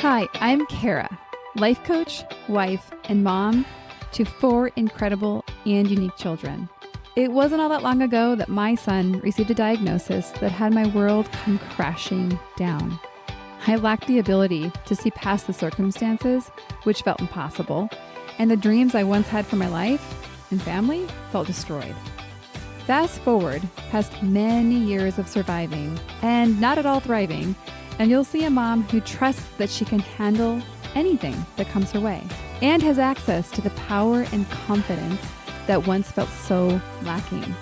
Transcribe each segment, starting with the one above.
Hi, I'm Kara, life coach, wife, and mom to 4 incredible and unique children. It wasn't all that long ago that my son received a diagnosis that had my world come crashing down. I lacked the ability to see past the circumstances, which felt impossible, and the dreams I once had for my life and family felt destroyed. Fast forward past many years of surviving and not at all thriving, and you'll see a mom who trusts that she can handle anything that comes her way and has access to the power and confidence that once felt so lacking.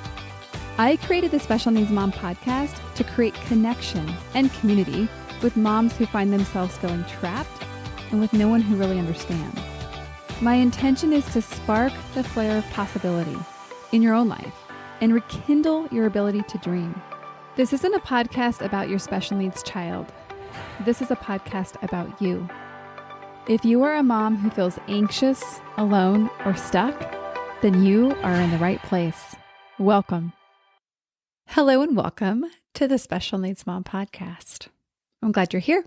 I created the Special Needs Mom podcast to create connection and community with moms who find themselves feeling trapped and with no one who really understands. My intention is to spark the flare of possibility in your own life and rekindle your ability to dream. This isn't a podcast about your special needs child. This is a podcast about you. If you are a mom who feels anxious, alone, or stuck, then you are in the right place. Welcome. Hello and welcome to the Special Needs Mom podcast. I'm glad you're here.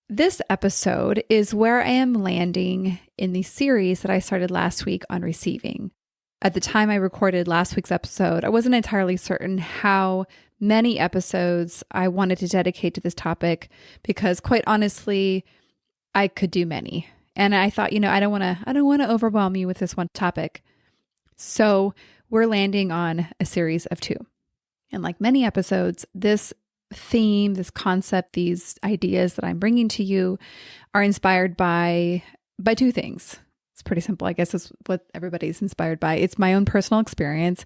This episode is where I am landing in the series that I started last week on receiving. At the time I recorded last week's episode, I wasn't entirely certain how many episodes I wanted to dedicate to this topic because quite honestly, I could do many. And I thought, I don't want to overwhelm you with this one topic. So we're landing on a series of 2. And like many episodes, this theme, this concept, these ideas that I'm bringing to you are inspired by 2 things. It's pretty simple. I guess it's what everybody's inspired by. It's my own personal experience,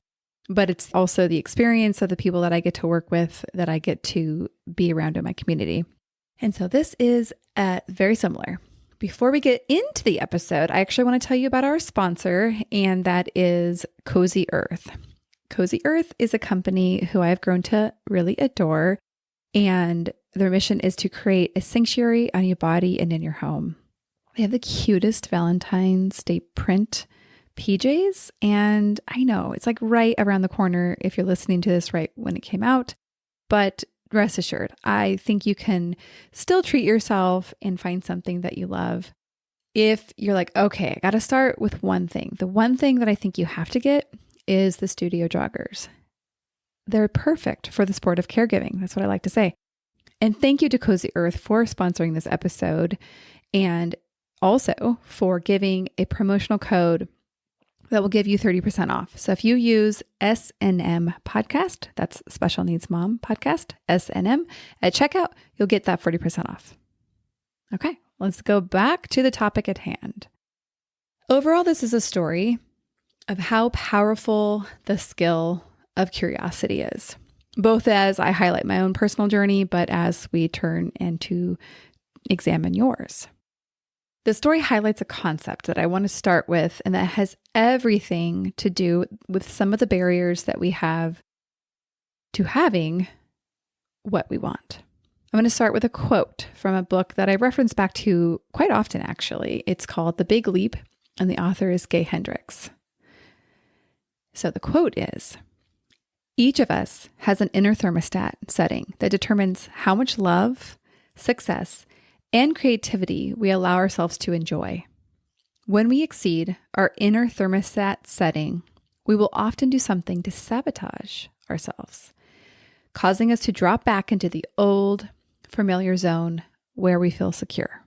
but it's also the experience of the people that I get to work with, that I get to be around in my community. And so this is very similar. Before we get into the episode, I actually want to tell you about our sponsor, and that is Cozy Earth. Cozy Earth is a company who I've grown to really adore, and their mission is to create a sanctuary on your body and in your home. They have the cutest Valentine's Day print PJs, and I know it's like right around the corner if you're listening to this right when it came out, but rest assured, I think you can still treat yourself and find something that you love. If you're like, okay, I got to start with one thing. The one thing that I think you have to get is the studio joggers. They're perfect for the sport of caregiving. That's what I like to say. And thank you to Cozy Earth for sponsoring this episode and also for giving a promotional code that will give you 30% off. So if you use SNM podcast, that's Special Needs Mom podcast, SNM, at checkout, you'll get that 40% off. Okay, let's go back to the topic at hand. Overall, this is a story of how powerful the skill of curiosity is, both as I highlight my own personal journey, but as we turn and to examine yours. The story highlights a concept that I want to start with, and that has everything to do with some of the barriers that we have to having what we want. I'm going to start with a quote from a book that I reference back to quite often, actually. It's called The Big Leap, and the author is Gay Hendricks. So the quote is, "Each of us has an inner thermostat setting that determines how much love, success, and creativity we allow ourselves to enjoy. When we exceed our inner thermostat setting, we will often do something to sabotage ourselves, causing us to drop back into the old, familiar zone where we feel secure."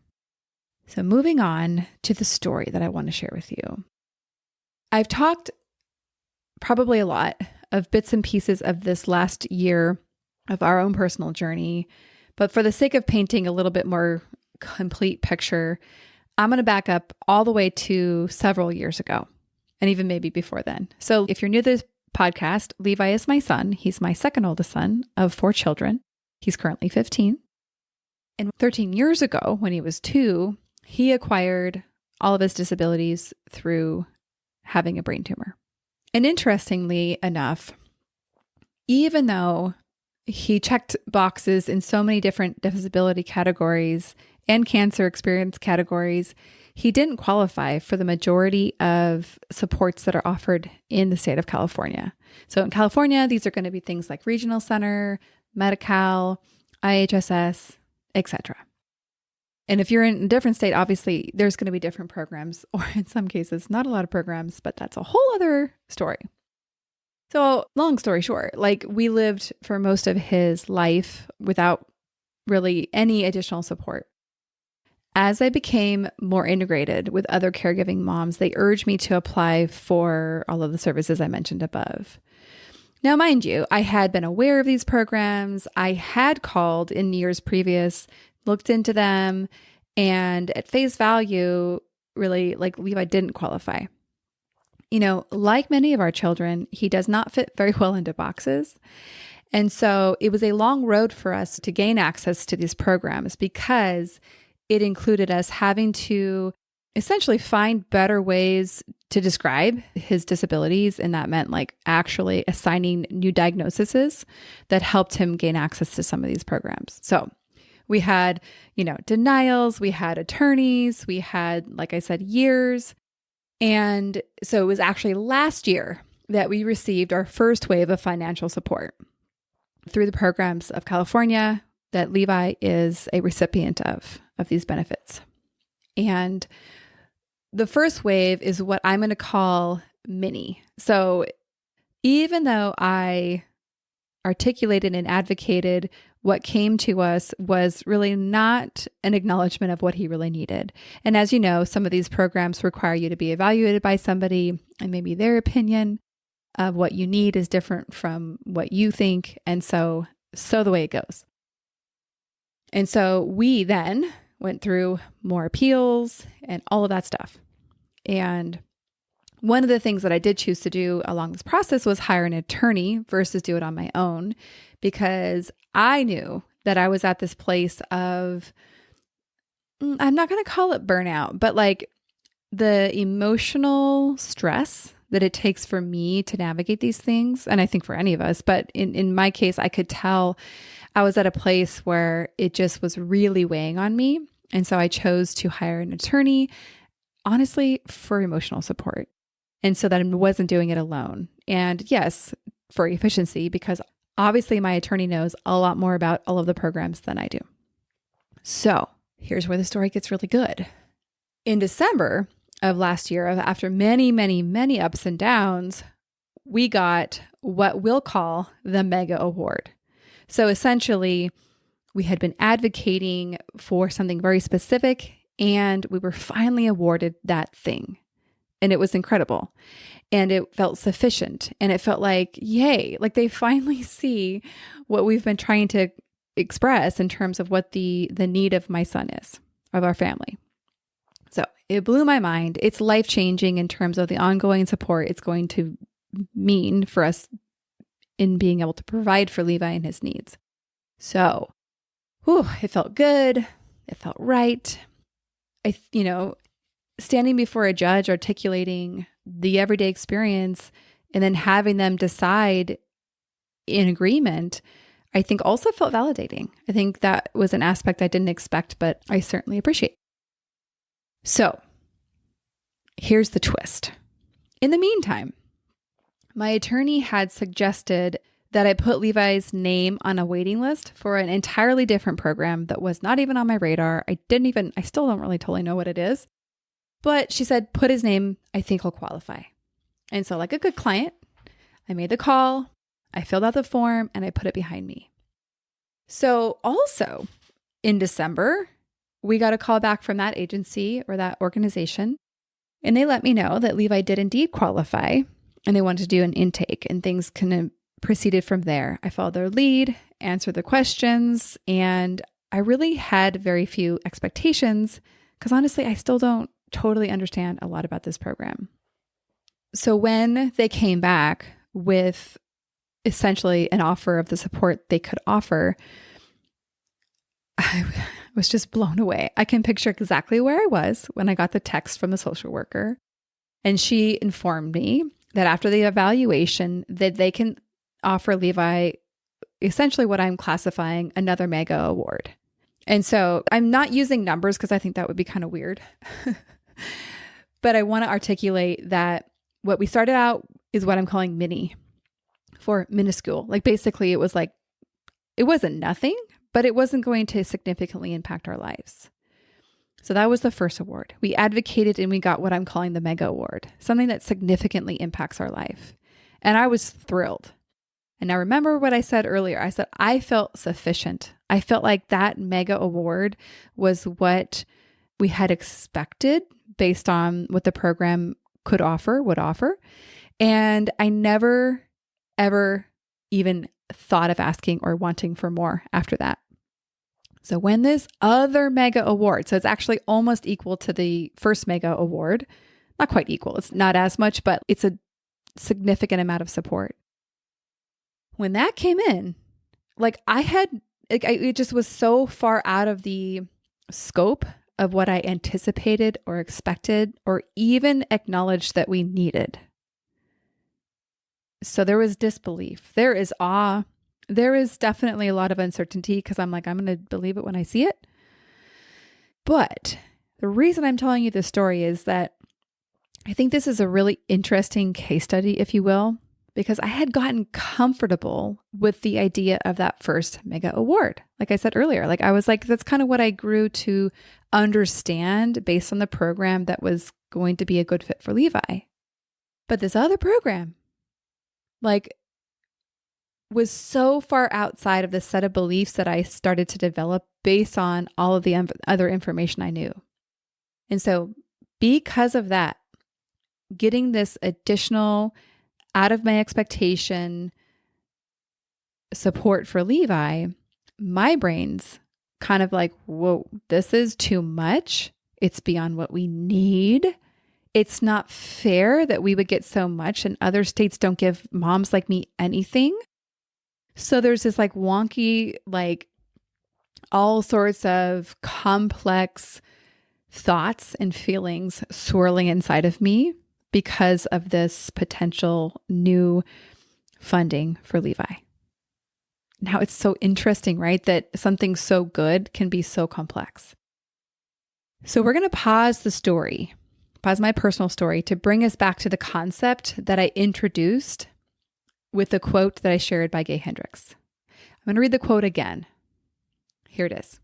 So moving on to the story that I want to share with you. I've talked probably a lot of bits and pieces of this last year of our own personal journey, but for the sake of painting a little bit more complete picture, I'm going to back up all the way to several years ago, and even maybe before then. So if you're new to this podcast, Levi is my son. He's my second oldest son of 4 children. He's currently 15. And 13 years ago, when he was 2, he acquired all of his disabilities through having a brain tumor. And interestingly enough, even though he checked boxes in so many different disability categories and cancer experience categories, he didn't qualify for the majority of supports that are offered in the state of California. So in California, these are going to be things like Regional Center, Medi-Cal, IHSS, etc. And if you're in a different state, obviously there's going to be different programs, or in some cases, not a lot of programs, but that's a whole other story. So long story short, like we lived for most of his life without really any additional support. As I became more integrated with other caregiving moms, they urged me to apply for all of the services I mentioned above. Now, mind you, I had been aware of these programs. I had called in years previous, looked into them, and at face value, really, like Levi didn't qualify. You know, like many of our children, he does not fit very well into boxes. And so it was a long road for us to gain access to these programs because it included us having to essentially find better ways to describe his disabilities. And that meant like actually assigning new diagnoses that helped him gain access to some of these programs. So we had, denials, we had attorneys, we had, like I said, years. And so it was actually last year that we received our first wave of financial support through the programs of California that Levi is a recipient of these benefits. And the first wave is what I'm going to call mini. So even though I articulated and advocated, what came to us was really not an acknowledgement of what he really needed. And as you know, some of these programs require you to be evaluated by somebody, and maybe their opinion of what you need is different from what you think. And so the way it goes. And so we then went through more appeals and all of that stuff. And one of the things that I did choose to do along this process was hire an attorney versus do it on my own, because I knew that I was at this place of, I'm not going to call it burnout, but like the emotional stress that it takes for me to navigate these things. And I think for any of us, but in my case, I could tell I was at a place where it just was really weighing on me. And so I chose to hire an attorney, honestly, for emotional support. And so that I wasn't doing it alone. And yes, for efficiency, because obviously my attorney knows a lot more about all of the programs than I do. So here's where the story gets really good. In December of last year, after many, many, many ups and downs, we got what we'll call the Mega Award. So essentially, we had been advocating for something very specific, and we were finally awarded that thing. And it was incredible. And it felt sufficient. And it felt like, yay, like they finally see what we've been trying to express in terms of what the need of my son is, of our family. So it blew my mind. It's life-changing in terms of the ongoing support it's going to mean for us in being able to provide for Levi and his needs. So, it felt good. It felt right. Standing before a judge, articulating the everyday experience, and then having them decide in agreement, I think also felt validating. I think that was an aspect I didn't expect, but I certainly appreciate. So here's the twist. In the meantime, my attorney had suggested that I put Levi's name on a waiting list for an entirely different program that was not even on my radar. I still don't really totally know what it is. But she said, put his name, I think he'll qualify. And so like a good client, I made the call, I filled out the form, and I put it behind me. So also in December, we got a call back from that agency or that organization, and they let me know that Levi did indeed qualify, and they wanted to do an intake, and things kind of proceeded from there. I followed their lead, answered the questions, and I really had very few expectations because honestly, I still don't totally understand a lot about this program. So when they came back with essentially an offer of the support they could offer, I was just blown away. I can picture exactly where I was when I got the text from the social worker. And she informed me that after the evaluation that they can offer Levi essentially what I'm classifying another mega award. And so I'm not using numbers because I think that would be kind of weird. But I want to articulate that what we started out is what I'm calling mini, for minuscule. Like basically it wasn't nothing, but it wasn't going to significantly impact our lives. So that was the first award. We advocated and we got what I'm calling the mega award, something that significantly impacts our life. And I was thrilled. And now remember what I said earlier. I said I felt sufficient. I felt like that mega award was what we had expected based on what the program would offer. And I never, ever even thought of asking or wanting for more after that. So when this other mega award, so it's actually almost equal to the first mega award, not quite equal, it's not as much, but it's a significant amount of support. When that came in, it just was so far out of the scope of what I anticipated or expected or even acknowledged that we needed. So there was disbelief. There is awe. There is definitely a lot of uncertainty because I'm going to believe it when I see it. But the reason I'm telling you this story is that I think this is a really interesting case study, if you will, because I had gotten comfortable with the idea of that first mega award. Like I said earlier, I was like, that's kind of what I grew to understand based on the program that was going to be a good fit for Levi. But this other program, was so far outside of the set of beliefs that I started to develop based on all of the other information I knew. And so because of that, getting this additional out of my expectation support for Levi, my brain's kind of like, whoa, this is too much. It's beyond what we need. It's not fair that we would get so much and other states don't give moms like me anything. So there's this wonky, all sorts of complex thoughts and feelings swirling inside of me because of this potential new funding for Levi. Now it's so interesting, right? That something so good can be so complex. So we're going to pause my personal story to bring us back to the concept that I introduced with the quote that I shared by Gay Hendricks. I'm going to read the quote again. Here it is.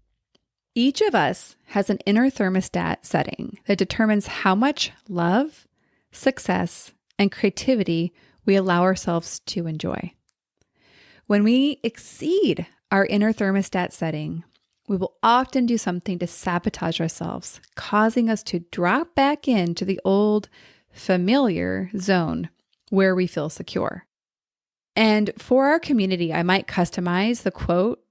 Each of us has an inner thermostat setting that determines how much love, success, and creativity we allow ourselves to enjoy. When we exceed our inner thermostat setting, we will often do something to sabotage ourselves, causing us to drop back into the old familiar zone where we feel secure. And for our community, I might customize the quote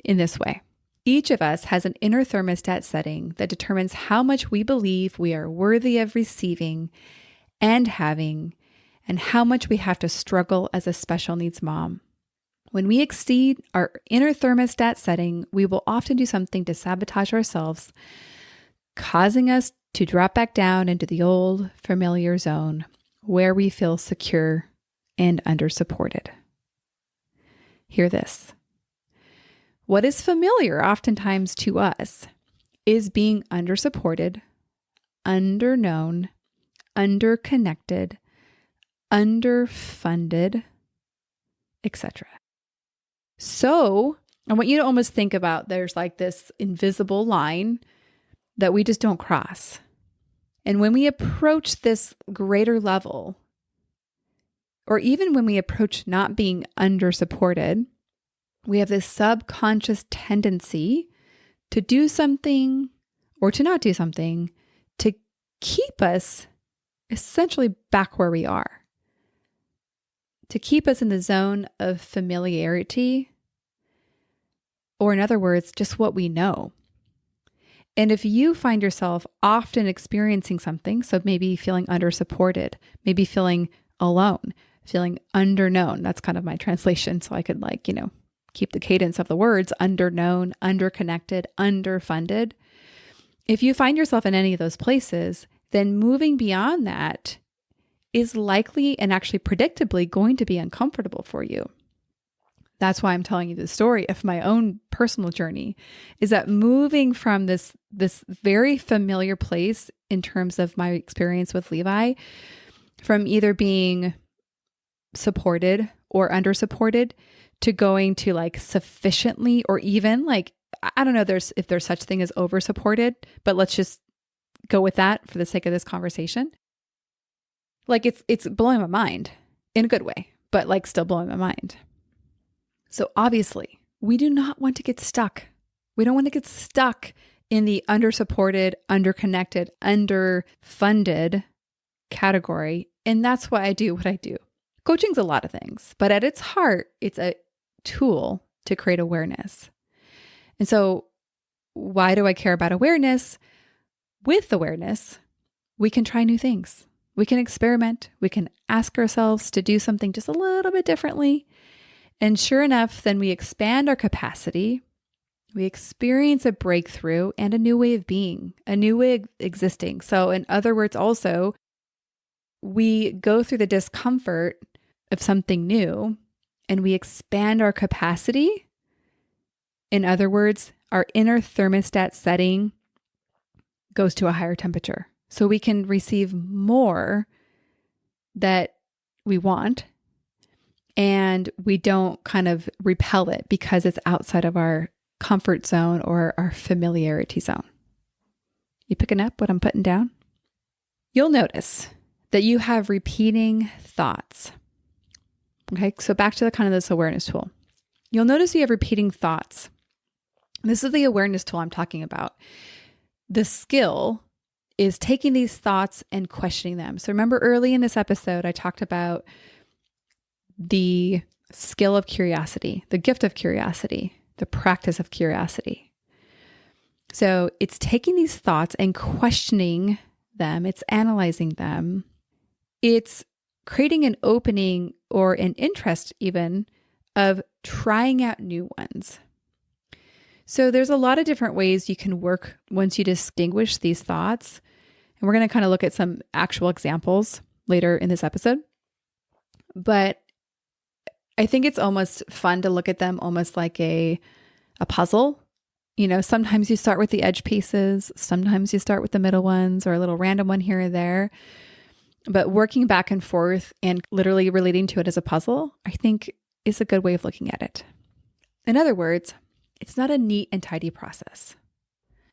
in this way. Each of us has an inner thermostat setting that determines how much we believe we are worthy of receiving and having, and how much we have to struggle as a special needs mom. When we exceed our inner thermostat setting, we will often do something to sabotage ourselves, causing us to drop back down into the old familiar zone where we feel secure and under-supported. Hear this. What is familiar oftentimes to us is being under-supported, under-known, under-connected, underfunded, etc. So I want you to almost think about there's this invisible line that we just don't cross. And when we approach this greater level, or even when we approach not being under-supported, we have this subconscious tendency to do something or to not do something to keep us essentially back where we are, to keep us in the zone of familiarity, or in other words, just what we know. And if you find yourself often experiencing something, so maybe feeling under-supported, maybe feeling alone, feeling underknown, that's kind of my translation, so I could keep the cadence of the words, underknown, underconnected, underfunded. If you find yourself in any of those places, then moving beyond that is likely and actually predictably going to be uncomfortable for you. That's why I'm telling you the story of my own personal journey, is that moving from this very familiar place in terms of my experience with Levi, from either being supported or under-supported to going to sufficiently or even I don't know if there's such thing as over supported, but let's just go with that for the sake of this conversation. Like it's blowing my mind in a good way, but like still blowing my mind. So obviously we do not want to get stuck. We don't want to get stuck in the under-supported, under-connected, underfunded category. And that's why I do what I do. Coaching's a lot of things, but at its heart, it's a tool to create awareness. And so why do I care about awareness? With awareness, we can try new things. We can experiment. We can ask ourselves to do something just a little bit differently. And sure enough, then we expand our capacity. We experience a breakthrough and a new way of being, a new way of existing. So in other words, also, we go through the discomfort of something new and we expand our capacity. In other words, our inner thermostat setting goes to a higher temperature. So we can receive more that we want and we don't kind of repel it because it's outside of our comfort zone or our familiarity zone. You picking up what I'm putting down? You'll notice that you have repeating thoughts. Okay, so back to the kind of this awareness tool. You'll notice you have repeating thoughts. This is the awareness tool I'm talking about. The skill is taking these thoughts and questioning them. So remember early in this episode, I talked about the skill of curiosity, the gift of curiosity, the practice of curiosity. So it's taking these thoughts and questioning them. It's analyzing them. It's creating an opening or an interest even of trying out new ones. So there's a lot of different ways you can work once you distinguish these thoughts. And we're going to kind of look at some actual examples later in this episode. But I think it's almost fun to look at them almost like a puzzle. You know, sometimes you start with the edge pieces, sometimes you start with the middle ones or a little random one here or there. But working back and forth and literally relating to it as a puzzle, I think is a good way of looking at it. In other words, it's not a neat and tidy process.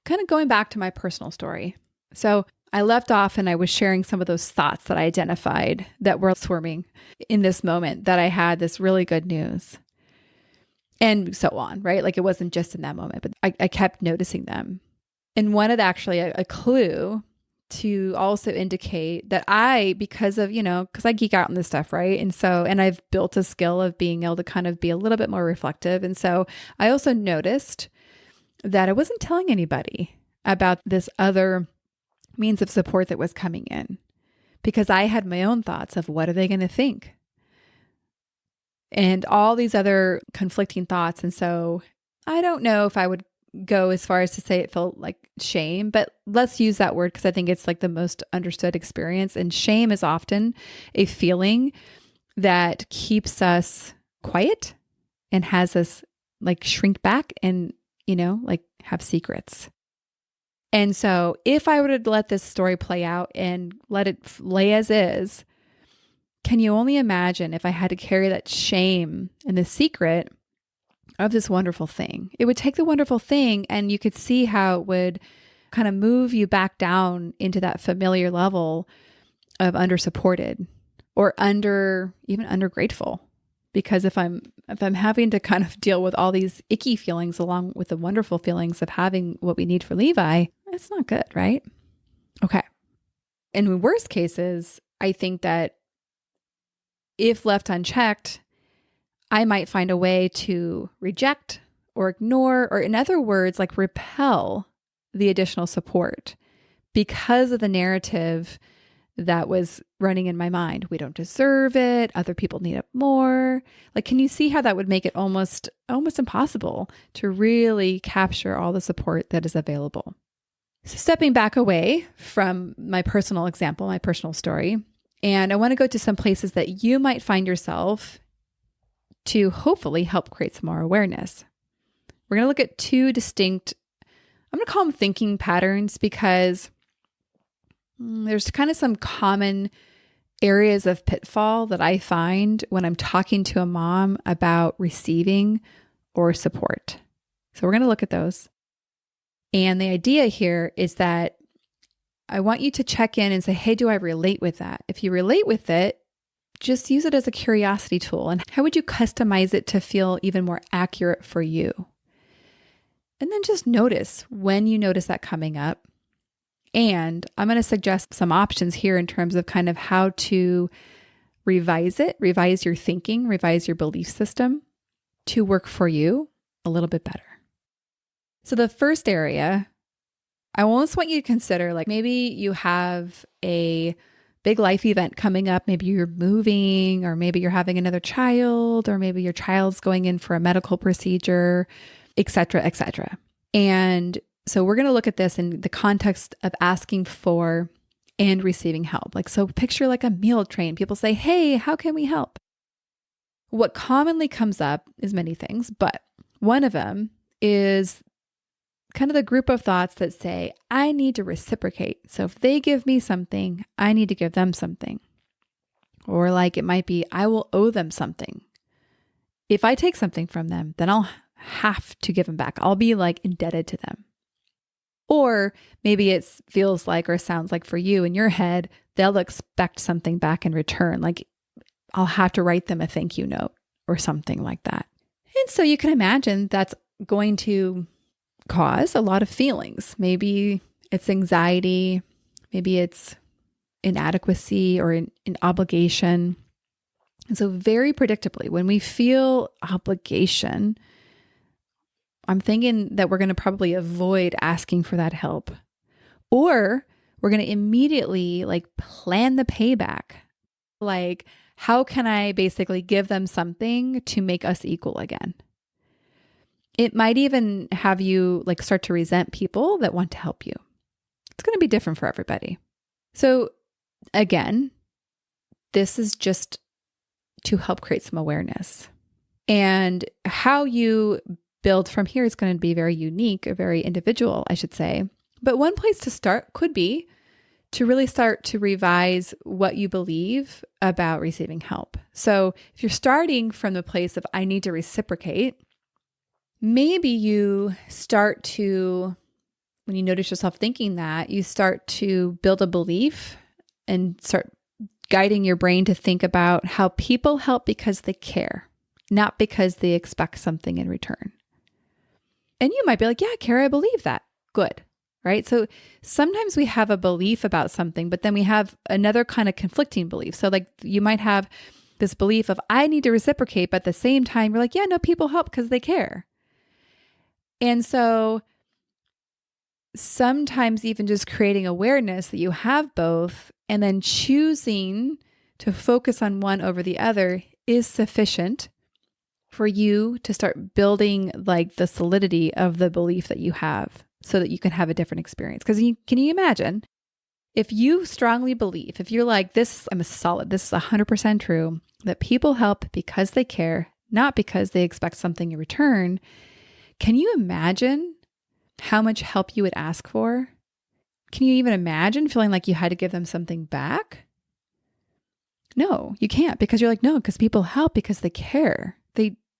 Kind of going back to my personal story. So I left off and I was sharing some of those thoughts that I identified that were swarming in this moment that I had this really good news and so on, right? Like it wasn't just in that moment, but I kept noticing them and wanted actually a clue to also indicate that because I geek out on this stuff, right? And I've built a skill of being able to kind of be a little bit more reflective. And so I also noticed that I wasn't telling anybody about this other means of support that was coming in because I had my own thoughts of what are they going to think and all these other conflicting thoughts. And so I don't know if I would go as far as to say it felt like shame, but let's use that word because I think it's like the most understood experience. And shame is often a feeling that keeps us quiet and has us like shrink back and, like have secrets. And so if I were to let this story play out and let it lay as is, can you only imagine if I had to carry that shame and the secret of this wonderful thing? It would take the wonderful thing and you could see how it would kind of move you back down into that familiar level of under-supported or even under-grateful. Because if I'm having to kind of deal with all these icky feelings along with the wonderful feelings of having what we need for Levi, it's not good, right? Okay. In worst cases, I think that if left unchecked, I might find a way to reject or ignore, or in other words, like repel the additional support because of the narrative that was running in my mind. We don't deserve it. Other people need it more. Like, can you see how that would make it almost impossible to really capture all the support that is available? So stepping back away from my personal example, my personal story, and I want to go to some places that you might find yourself to hopefully help create some more awareness. We're going to look at two distinct, I'm going to call them thinking patterns because there's kind of some common areas of pitfall that I find when I'm talking to a mom about receiving or support. So we're going to look at those. And the idea here is that I want you to check in and say, hey, do I relate with that? If you relate with it, just use it as a curiosity tool. And how would you customize it to feel even more accurate for you? And then just notice when you notice that coming up. And I'm going to suggest some options here in terms of kind of how to revise it, revise your thinking, revise your belief system to work for you a little bit better. So the first area, I almost want you to consider, like maybe you have a big life event coming up. Maybe you're moving, or maybe you're having another child, or maybe your child's going in for a medical procedure, et cetera, et cetera. And so we're going to look at this in the context of asking for and receiving help. Like, so picture like a meal train. People say, hey, how can we help? What commonly comes up is many things, but one of them is kind of the group of thoughts that say, I need to reciprocate. So if they give me something, I need to give them something. Or like it might be, I will owe them something. If I take something from them, then I'll have to give them back. I'll be like indebted to them. Or maybe it feels like or sounds like for you in your head, they'll expect something back in return. Like I'll have to write them a thank you note or something like that. And so you can imagine that's going to cause a lot of feelings. Maybe it's anxiety, maybe it's inadequacy or an obligation. And so very predictably, when we feel obligation, I'm thinking that we're going to probably avoid asking for that help, or we're going to immediately like plan the payback. Like, how can I basically give them something to make us equal again? It might even have you like start to resent people that want to help you. It's going to be different for everybody. So again, this is just to help create some awareness. And how you build from here is going to be very unique, or very individual, I should say. But one place to start could be to really start to revise what you believe about receiving help. So if you're starting from the place of, I need to reciprocate, maybe you start to, when you notice yourself thinking that, you start to build a belief and start guiding your brain to think about how people help because they care, not because they expect something in return. And you might be like, yeah, Kara, I believe that. Good. Right? So sometimes we have a belief about something, but then we have another kind of conflicting belief. So like you might have this belief of, I need to reciprocate, but at the same time, you're like, yeah, no, people help because they care. And so sometimes even just creating awareness that you have both and then choosing to focus on one over the other is sufficient for you to start building like the solidity of the belief that you have so that you can have a different experience. Because can you imagine if you strongly believe, if you're like, I'm solid, this is 100% true, that people help because they care, not because they expect something in return. Can you imagine how much help you would ask for? Can you even imagine feeling like you had to give them something back? No, you can't, because you're like, no, because people help because they care.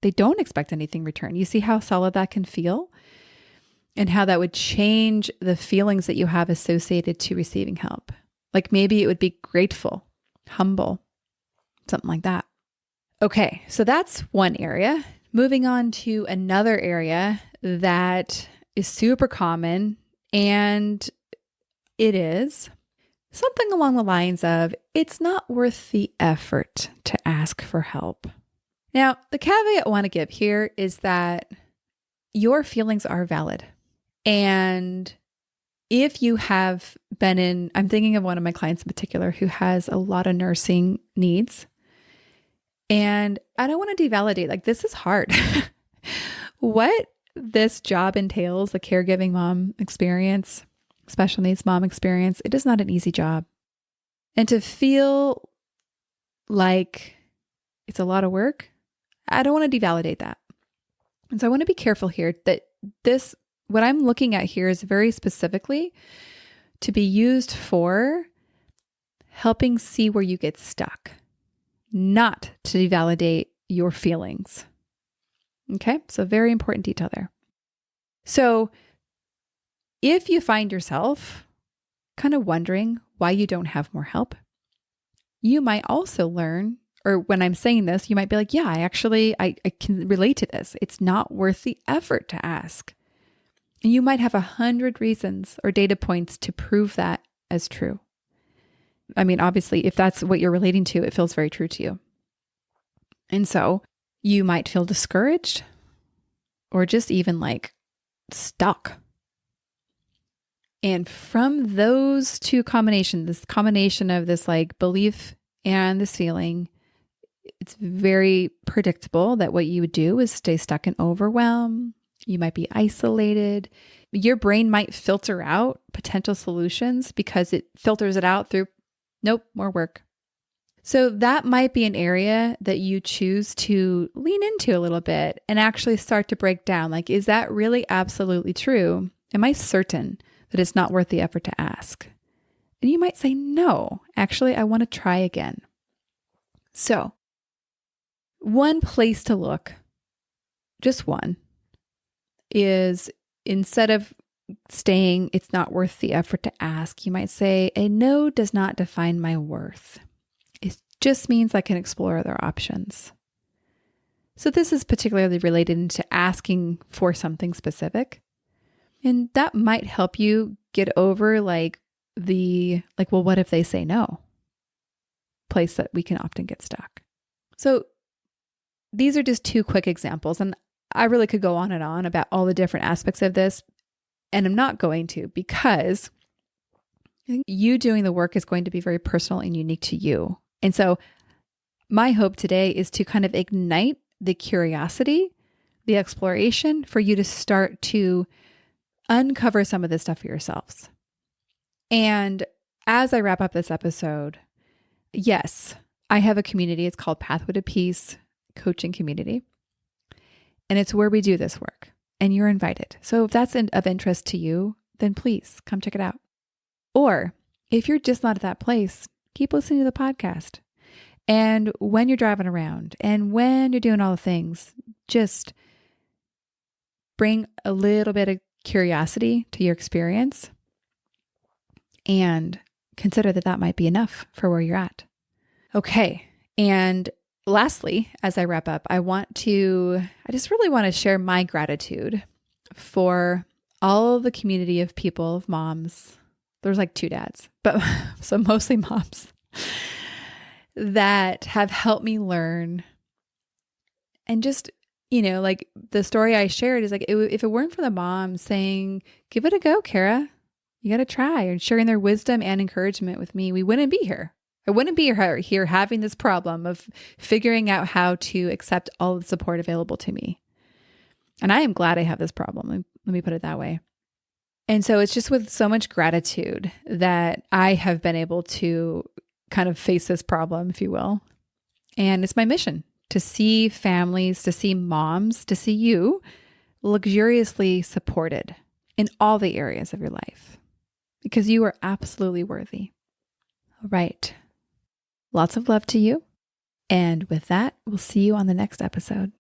They don't expect anything in return. You see how solid that can feel and how that would change the feelings that you have associated to receiving help. Like maybe it would be grateful, humble, something like that. Okay, so that's one area. Moving on to another area that is super common, and it is something along the lines of, it's not worth the effort to ask for help. Now, the caveat I want to give here is that your feelings are valid. And if you have been I'm thinking of one of my clients in particular who has a lot of nursing needs. And I don't want to devalidate, like this is hard. What this job entails, the caregiving mom experience, special needs mom experience, it is not an easy job. And to feel like it's a lot of work, I don't want to devalidate that. And so I want to be careful here that what I'm looking at here is very specifically to be used for helping see where you get stuck, not to devalidate your feelings. Okay, so very important detail there. So if you find yourself kind of wondering why you don't have more help, you might also learn, or when I'm saying this, you might be like, yeah, I can relate to this. It's not worth the effort to ask. And you might have 100 reasons or data points to prove that as true. I mean, obviously, if that's what you're relating to, it feels very true to you. And so you might feel discouraged or just even like stuck. And from those two combinations, this combination of this like belief and this feeling, it's very predictable that what you would do is stay stuck in overwhelm. You might be isolated. Your brain might filter out potential solutions because it filters it out through, nope, more work. So that might be an area that you choose to lean into a little bit and actually start to break down. Like, is that really absolutely true? Am I certain that it's not worth the effort to ask? And you might say, no, actually, I want to try again. So one place to look, just one, is instead of saying it's not worth the effort to ask, you might say, a no does not define my worth. It just means I can explore other options. So this is particularly related to asking for something specific. And that might help you get over well, what if they say no? Place that we can often get stuck. So these are just two quick examples. And I really could go on and on about all the different aspects of this. And I'm not going to, because I think you doing the work is going to be very personal and unique to you. And so my hope today is to kind of ignite the curiosity, the exploration for you to start to uncover some of this stuff for yourselves. And as I wrap up this episode, yes, I have a community. It's called Pathway to Peace Coaching Community. And it's where we do this work. And you're invited. So if that's of interest to you, then please come check it out. Or if you're just not at that place, keep listening to the podcast. And when you're driving around and when you're doing all the things, just bring a little bit of curiosity to your experience and consider that that might be enough for where you're at. Okay. And lastly, as I wrap up, I just really want to share my gratitude for all of the community of people, of moms. There's like two dads, but so mostly moms that have helped me learn. And just, like the story I shared is like, if it weren't for the moms saying, give it a go, Kara, you got to try, and sharing their wisdom and encouragement with me, we wouldn't be here. I wouldn't be here having this problem of figuring out how to accept all the support available to me. And I am glad I have this problem. Let me put it that way. And so it's just with so much gratitude that I have been able to kind of face this problem, if you will. And it's my mission to see families, to see moms, to see you luxuriously supported in all the areas of your life, because you are absolutely worthy. All right. Lots of love to you. And with that, we'll see you on the next episode.